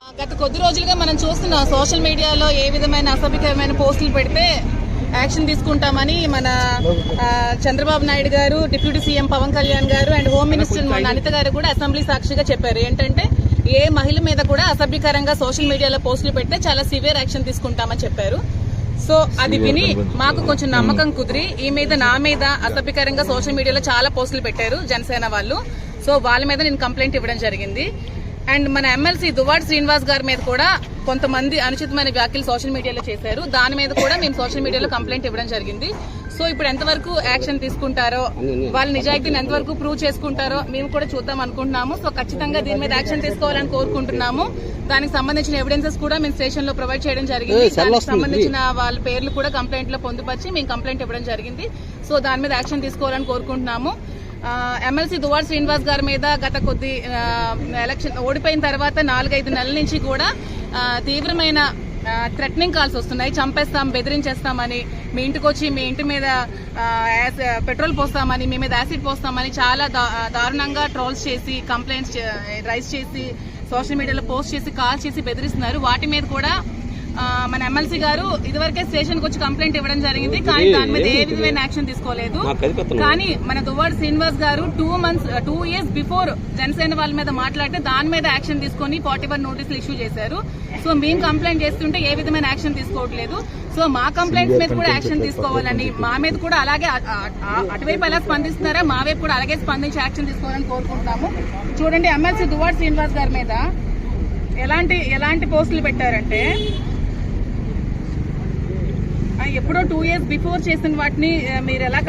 గత కొద్ది రోజులుగా మనం చూస్తున్నాం సోషల్ మీడియాలో ఏ విధమైన అసభ్యకరమైన పోస్టులు పెడితే యాక్షన్ తీసుకుంటామని మన చంద్రబాబు నాయుడు గారు, డిప్యూటీ సీఎం పవన్ కళ్యాణ్ గారు అండ్ హోమ్ మినిస్టర్ మన అనిత గారు కూడా అసెంబ్లీ సాక్షిగా చెప్పారు. ఏంటంటే ఏ మహిళ మీద కూడా అసభ్యకరంగా సోషల్ మీడియాలో పోస్టులు పెడితే చాలా సివియర్ యాక్షన్ తీసుకుంటామని చెప్పారు. సో అది విని మాకు కొంచెం నమ్మకం కుదిరి నా మీద అసభ్యకరంగా సోషల్ మీడియాలో చాలా పోస్టులు పెట్టారు జనసేన వాళ్ళు. సో వాళ్ళ మీద నేను కంప్లైంట్ ఇవ్వడం జరిగింది. అండ్ మన ఎమ్మెల్సీ దువ్వాడ శ్రీనివాస్ గారి మీద కూడా కొంతమంది అనుచితమైన వ్యాఖ్యలు సోషల్ మీడియాలో చేశారు. దాని మీద కూడా మేము సోషల్ మీడియాలో కంప్లైంట్ ఇవ్వడం జరిగింది. సో ఇప్పుడు ఎంతవరకు యాక్షన్ తీసుకుంటారో, వాళ్ళ నిజాయితీని ఎంతవరకు ప్రూవ్ చేసుకుంటారో మేము కూడా చూద్దాం అనుకుంటున్నాము. సో ఖచ్చితంగా దీని మీద యాక్షన్ తీసుకోవాలని కోరుకుంటున్నాము. దానికి సంబంధించిన ఎవిడెన్సెస్ కూడా మేము స్టేషన్ లో ప్రొవైడ్ చేయడం జరిగింది. దానికి సంబంధించిన వాళ్ళ పేర్లు కూడా కంప్లైంట్ లో పొందుపరిచి మేము కంప్లైంట్ ఇవ్వడం జరిగింది. సో దాని మీద యాక్షన్ తీసుకోవాలని కోరుకుంటున్నాము. ఎమ్మెల్సీ దువ్వాడ శ్రీనివాస్ గారి మీద గత కొద్ది ఎలక్షన్ ఓడిపోయిన తర్వాత 4-5 నెలల నుంచి కూడా తీవ్రమైన థ్రెటనింగ్ కాల్స్ వస్తున్నాయి. చంపేస్తాం, బెదిరించేస్తామని, మీ ఇంటికి వచ్చి మీ ఇంటి మీద పెట్రోల్ పోస్తామని, మీ మీద యాసిడ్ పోస్తామని చాలా దారుణంగా ట్రోల్స్ చేసి, కంప్లైంట్స్ రైజ్ చేసి, సోషల్ మీడియాలో పోస్ట్ చేసి, కాల్ చేసి బెదిరిస్తున్నారు. వాటి మీద కూడా మన ఎమ్మెల్సీ గారు ఇదివరకే స్టేషన్ కి వచ్చి కంప్లైంట్ ఇవ్వడం జరిగింది. కానీ దాని మీద ఏ విధమైన యాక్షన్ తీసుకోలేదు. కానీ మన దువ్వాడ శ్రీనివాస్ గారు 2 years బిఫోర్ జనసేన వాళ్ళ మీద మాట్లాడితే దాని మీద యాక్షన్ తీసుకుని 41 నోటీసులు ఇష్యూ చేశారు. సో మేము కంప్లైంట్ చేస్తుంటే ఏ విధమైన యాక్షన్ తీసుకోవట్లేదు. సో మా కంప్లైంట్స్ మీద కూడా యాక్షన్ తీసుకోవాలని, మా మీద కూడా అలాగే అటువైపు ఎలా స్పందిస్తున్నారా మా వైపు కూడా అలాగే స్పందించి యాక్షన్ తీసుకోవాలని కోరుకుంటున్నాము. చూడండి, ఎమ్మెల్సీ దువ్వాడ శ్రీనివాస్ గారి మీద ఎలాంటి పోస్టులు పెట్టారంటే, ఎప్పుడో 2 years బిఫోర్ చేసిన వాటిని మీరు ఎలా